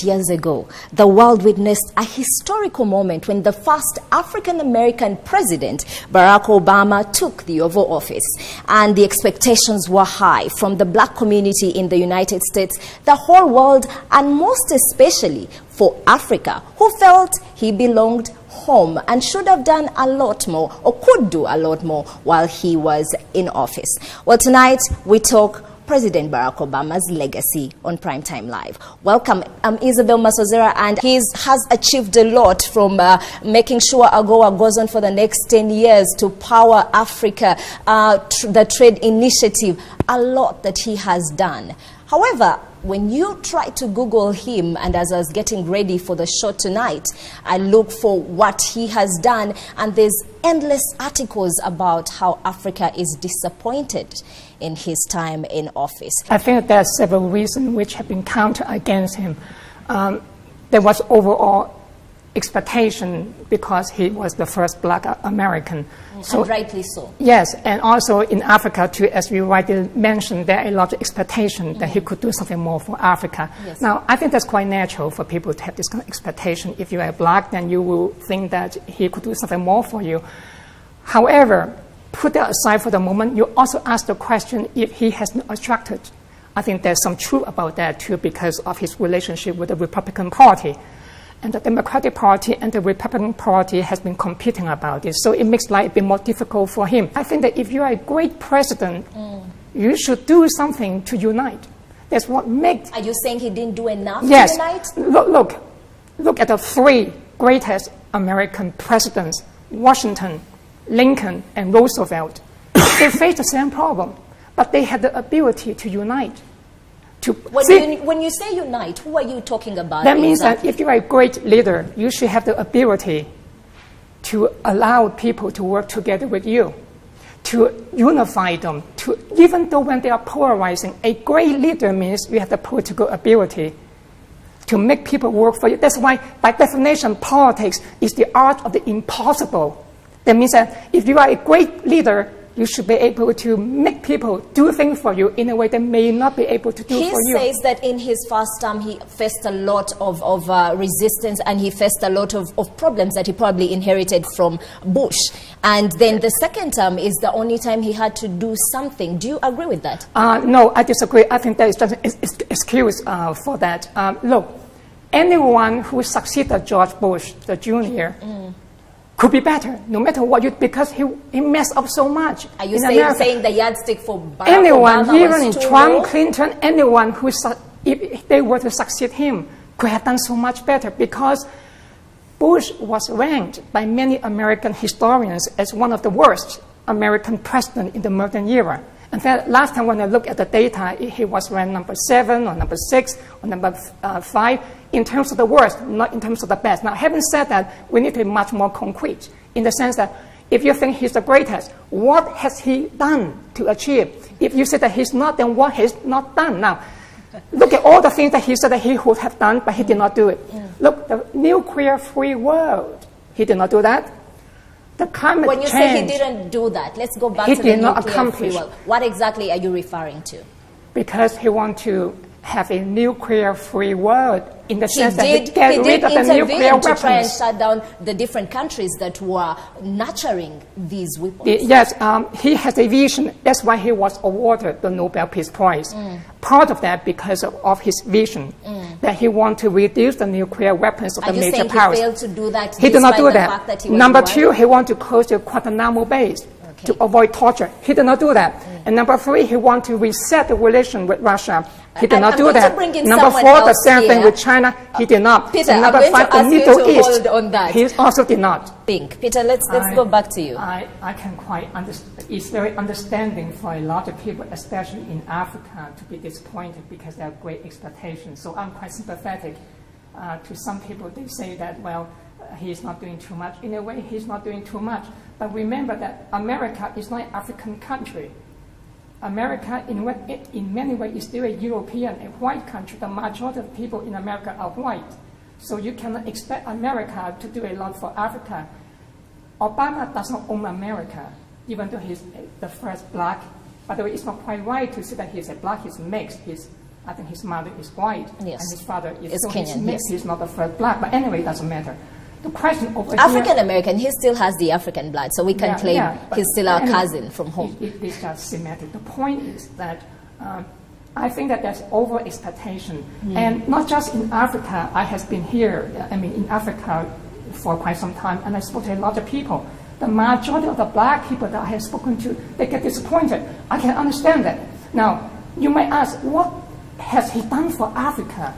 years ago, the world witnessed a historical moment when the first African-American president, Barack Obama, took the Oval Office. And the expectations were high from the black community in the United States, the whole world, and most especially for Africa, who felt he belonged home and should have done a lot more, or could do a lot more, while he was in office. Well, tonight we talk President Barack Obama's legacy on Primetime Live. Welcome. I'm Isabelle Masozera, and he has achieved a lot from making sure AGOA goes on for the next 10 years to power Africa, the trade initiative, a lot that he has done. However, when you try to Google him, and as I was getting ready for the show tonight, I look for what he has done, and there's endless articles about how Africa is disappointed in his time in office. I think there are several reasons which have been counted against him. There was overall expectation because he was the first black American. So, and rightly so. Yes, and also in Africa too, as we rightly mentioned, there are a lot of expectation that he could do something more for Africa. Yes. Now, I think that's quite natural for people to have this kind of expectation. If you are black, then you will think that he could do something more for you. However, put that aside for the moment, you also ask the question if he has been obstructed. I think there's some truth about that too because of his relationship with the Republican Party. And the Democratic Party and the Republican Party has been competing about it. So it makes life a bit more difficult for him. I think that if you are a great president, you should do something to unite. That's what makes... Are you saying he didn't do enough to unite? Look at the three greatest American presidents, Washington, Lincoln, and Roosevelt. They faced the same problem, but they had the ability to unite. When you say unite, who are you talking about? That means that if you are a great leader, you should have the ability to allow people to work together with you, to unify them, even though when they are polarizing, a great leader means you have the political ability to make people work for you. That's why, by definition, politics is the art of the impossible. That means that if you are a great leader, you should be able to make people do things for you in a way they may not be able to do for you. He says that in his first term, he faced a lot of resistance, and he faced a lot of problems that he probably inherited from Bush. And then the second term is the only time he had to do something. Do you agree with that? No, I disagree. I think there is just an excuse for that. Look, anyone who succeeded George Bush, the junior, could be better, no matter what you, because he messed up so much. Are you saying the yardstick for Barack anyone, Obama even was in Trump, low? Clinton, anyone who, if they were to succeed him, could have done so much better, because Bush was ranked by many American historians as one of the worst American presidents in the modern era. In fact, last time when I looked at the data, he was ranked number 7 or number 6 or number 5 in terms of the worst, not in terms of the best. Now, having said that, we need to be much more concrete in the sense that if you think he's the greatest, what has he done to achieve? If you say that he's not, then what has not done? Now, look at all the things that he said that he would have done, but he did not do it. Look, the nuclear-free world, he did not do that. The climate when you change, say he didn't do that, let's go back to the nuclear-free world. What exactly are you referring to? Because he wants to have a nuclear-free world in the sense that he get rid of the nuclear weapons. To try and shut down the different countries that were nurturing these weapons. Yes, he has a vision. That's why he was awarded the Nobel Peace Prize. Part of that because of his vision, that he wants to reduce the nuclear weapons of the major powers. He failed to do that? He did not do that. Number 2, he wants to close the Guantanamo base to avoid torture. He did not do that. And number 3, he wants to reset the relation with Russia. He did not do that. Number 4, the same thing with China. He did not. Peter, and number 5, the Middle East. On that. He also did not. Peter, let's go back to you. I can quite understand. It's very understanding for a lot of people, especially in Africa, to be disappointed because there are great expectations. So I'm quite sympathetic to some people. They say that, well, he's not doing too much. In a way, he's not doing too much. But remember that America is not an African country. America, in many ways, is still a European, a white country. The majority of people in America are white. So you cannot expect America to do a lot for Africa. Obama does not own America, even though he's the first black. By the way, it's not quite right to say that he's a black, he's mixed. He's I think his mother is white, yes. and his father is Kenyan. mixed. He's not the first black, but anyway, it doesn't matter. The question over African American, he still has the African blood, so we can claim he's still our cousin from home. It's just semantic. The point is that I think that there's over expectation, and not just in Africa. I have been here, in Africa for quite some time, and I spoke to a lot of people. The majority of the black people that I have spoken to, they get disappointed. I can understand that. Now, you might ask, what has he done for Africa?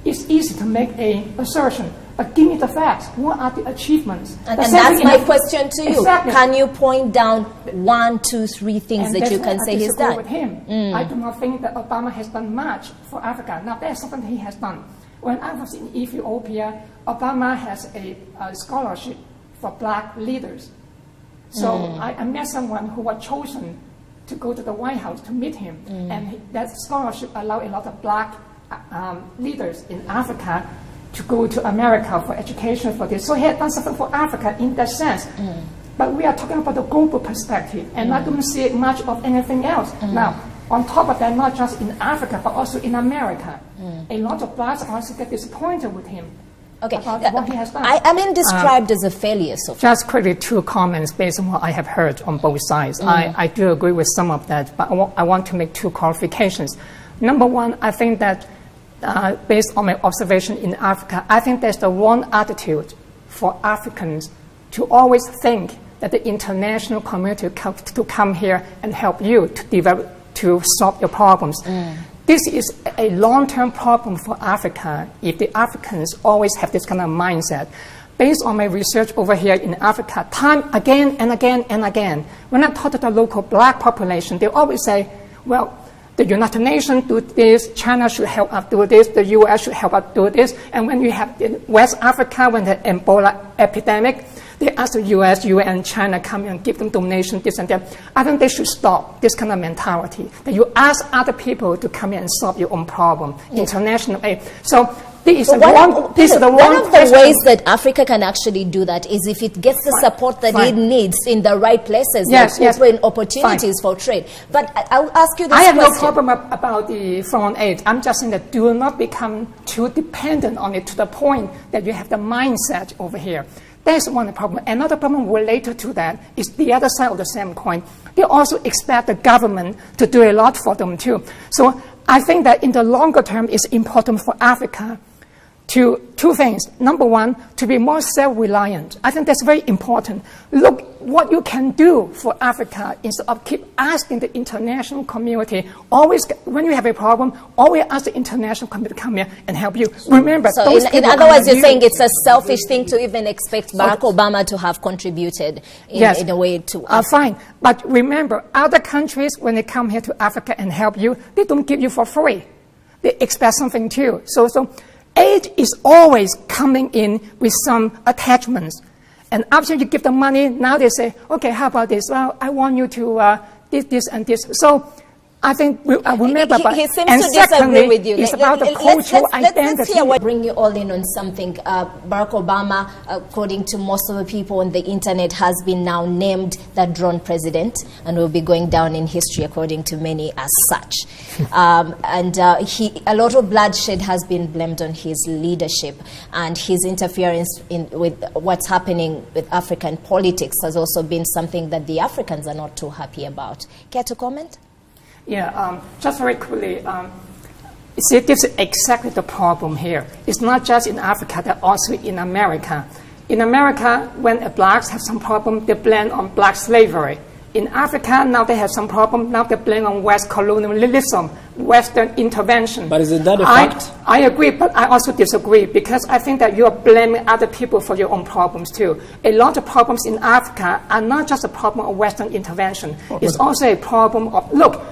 It's easy to make an assertion, but give me the facts. What are the achievements? And that's my question to you. Exactly. Can you point down 1, 2, 3 things and that you can say he's done? With him. I do not think that Obama has done much for Africa. Now, there's something he has done. When I was in Ethiopia, Obama has a scholarship for black leaders. So I met someone who was chosen to go to the White House to meet him. And that scholarship allowed a lot of black leaders in Africa to go to America for education for this. So he had done something for Africa in that sense. But we are talking about the global perspective, and I don't see much of anything else. Now, on top of that, not just in Africa, but also in America, a lot of blacks also get disappointed with him. Okay, about what he has done. I mean described as a failure so far. Just quickly, 2 comments based on what I have heard on both sides. I do agree with some of that, but I want to make 2 qualifications. Number one, I think that based on my observation in Africa, I think there's the wrong attitude for Africans to always think that the international community to come here and help you to solve your problems. This is a long-term problem for Africa if the Africans always have this kind of mindset. Based on my research over here in Africa, time again and again and again, when I talk to the local black population, they always say, well, the United Nations do this, China should help us do this, the US should help us do this. And when you have in West Africa, when the Ebola epidemic, they ask the US, UN, China come and give them donation, this and that. I think they should stop this kind of mentality, that you ask other people to come in and solve your own problem, international aid. So this is one of the ways that Africa can actually do that is if it gets the support that it needs in the right places, open opportunities for trade. But I'll ask you this question. I have no problem about the foreign aid. I'm just saying that do not become too dependent on it to the point that you have the mindset over here. That's one problem. Another problem related to that is the other side of the same coin. They also expect the government to do a lot for them too. So I think that in the longer term, it's important for Africa to 2 things. Number one, to be more self-reliant. I think that's very important. Look what you can do for Africa instead of keep asking the international community. Always, when you have a problem, always ask the international community to come here and help you. Remember, so in other words, you're saying it's a selfish thing to even expect Barack Obama to have contributed in a way to fine. But remember, other countries, when they come here to Africa and help you, they don't give you for free. They expect something too. So aid is always coming in with some attachments. And after you give them money, now they say, okay, how about this? Well, I want you to this and this. So I think remember, he seems to disagree with you. It's about the cultural identity. Let's hear what bring you all in on something. Barack Obama, according to most of the people on the internet, has been now named the drone president and will be going down in history according to many as such. A lot of bloodshed has been blamed on his leadership, and his interference with what's happening with African politics has also been something that the Africans are not too happy about. Care to comment? Yeah, just very quickly, see, this is exactly the problem here. It's not just in Africa, but also in America. In America, when blacks have some problem, they blame on black slavery. In Africa, now they have some problem, now they blame on West colonialism, Western intervention. But isn't that a fact? I agree, but I also disagree, because I think that you are blaming other people for your own problems too. A lot of problems in Africa are not just a problem of Western intervention. It's also a problem of, look,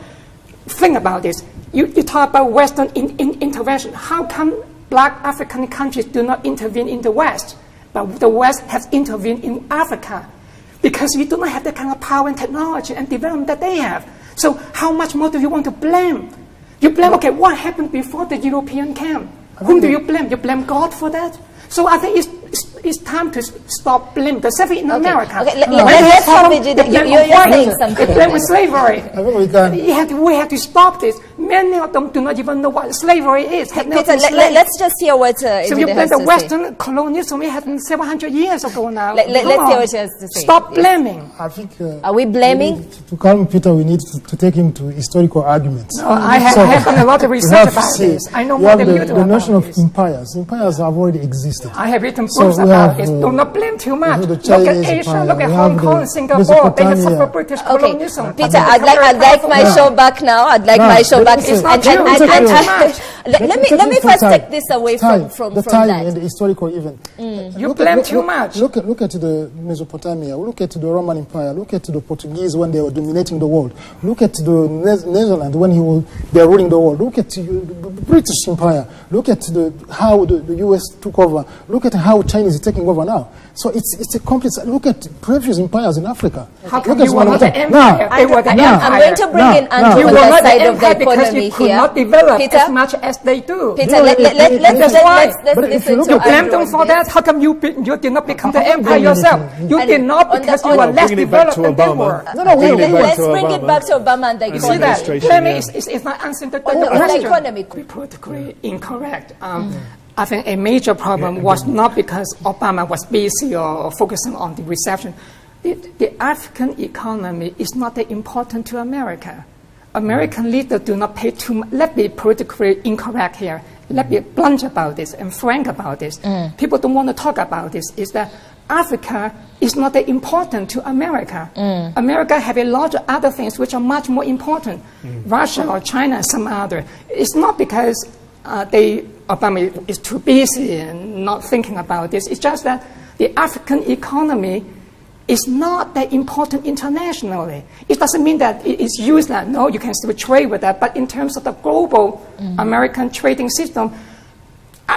think about this. You talk about Western intervention. How come black African countries do not intervene in the West, but the West has intervened in Africa? Because you do not have that kind of power and technology and development that they have. So how much more do you want to blame? You blame, okay, what happened before the European came? Whom do you blame? You blame God for that? So I think it's time to stop blaming. The same in America. Okay, let's have it. You're saying something. Blame with slavery. I think we can. We have to stop this. many of them do not even know what slavery is. Peter, let's just hear what so you blame the Western colonialism happened 700 years ago now. Let's hear what he has to say. Stop blaming. I think. Are we blaming? To calm Peter, we need to take him to historical arguments. No, I have done a lot of research about this. I know more than you do. The notion of empires. Empires have already existed. I have written books about this. Do not blame too much. Look at Asia, look at Hong Kong, Singapore. They have suffered British colonialism. Peter, I'd like my show back now. I'd like my show back. It's not true. Let me first take this away from the time that. and the historical event. You blame too much. Look at the Mesopotamia. Look at the Roman Empire. Look at the Portuguese when they were dominating the world. Look at the Netherlands when they were ruling the world. Look at the British Empire. Look at how the US took over. Look at how China is taking over now. So it's a complex. Look at previous empires in Africa. How come you were not the empire? They were the empire. I'm going to bring in Andrew on the side of the economy here. You not develop as much as they do. Peter, let's listen to You blame them for that. How come you did not become the empire yourself? You did not because you were less developed than they were. Let's bring it back to Obama and the economy. See that? Blaming is not answering the question. Be politically incorrect. I think a major problem was not because Obama was busy or focusing on the reception. The African economy is not that important to America. American leaders do not pay too much. Let's be politically incorrect here. Let's be blunt about this and frank about this. People don't want to talk about this. Is that Africa is not that important to America. America have a lot of other things which are much more important. Russia or China and some other. It's not because Obama is too busy and not thinking about this. It's just that the African economy is not that important internationally. It doesn't mean that it is useless. No, you can still trade with that. But in terms of the global American trading system,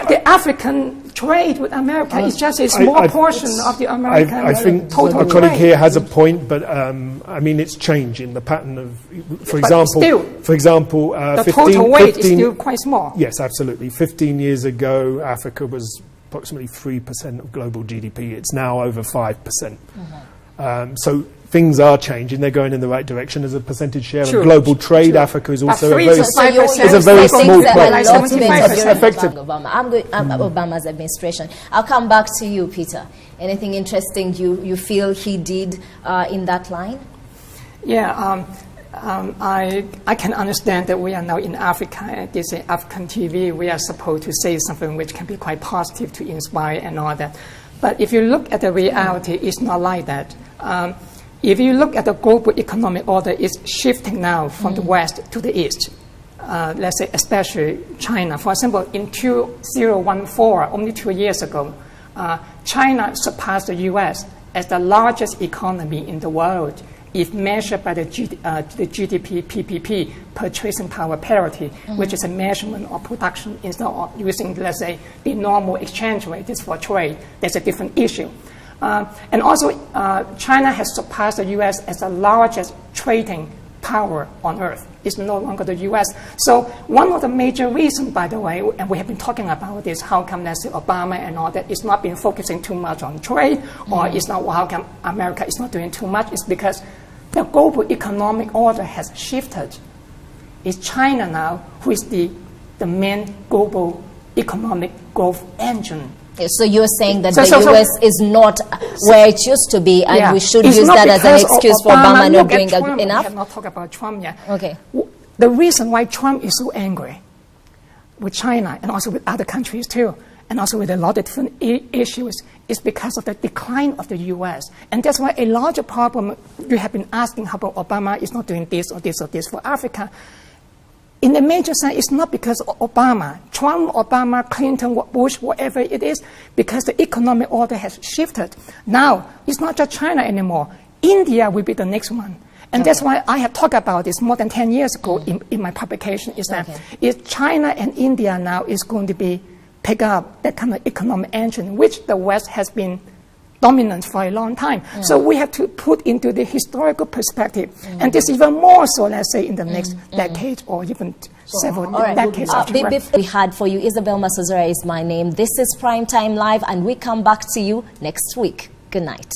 the African trade with America is just a small portion of the American I think total my colleague trade. here has a point, but I mean it's changing the pattern of, for example, the total weight is still quite small. Yes, absolutely. 15 years ago, Africa was approximately 3% of global GDP. It's now over 5%. So things are changing. They're going in the right direction. As a percentage share of global trade, Africa is also a very small place. Obama's administration. I'll come back to you, Peter. Anything interesting you feel he did in that line? Yeah, I can understand that we are now in Africa, and this is African TV. We are supposed to say something which can be quite positive to inspire and all that. But if you look at the reality, it's not like that. If you look at the global economic order, it's shifting now from the west to the east. Let's say especially China. For example, in 2014, only 2 years ago, China surpassed the US as the largest economy in the world if measured by the GDP PPP, purchasing power parity, which is a measurement of production instead of using, let's say, the normal exchange rate. This for trade. That's a different issue. And also, China has surpassed the US as the largest trading power on earth. It's no longer the US. So one of the major reasons, by the way, and we have been talking about this, how come let's say Obama and all that is not been focusing too much on trade, or it's not how come America is not doing too much, is because the global economic order has shifted. It's China now who is the main global economic growth engine. So you're saying that the US is not where it used to be, and we should use that as an excuse for Obama not doing enough? We have not talked about Trump yet. Okay. The reason why Trump is so angry with China and also with other countries too, and also with a lot of different issues, is because of the decline of the US. And that's why a larger problem, you have been asking how about Obama is not doing this or this or this for Africa. In the major sense, it's not because of Obama, Trump, Obama, Clinton, Bush, whatever it is, because the economic order has shifted. Now, it's not just China anymore. India will be the next one. And that's why I have talked about this more than 10 years ago in my publication, is that if China and India now is going to be pick up that kind of economic engine, which the West has been dominant for a long time. So we have to put into the historical perspective. And this even more so, let's say, in the next decade or even several decades after. We had for you, Isabelle Masozera is my name. This is Primetime Live, and we come back to you next week. Good night.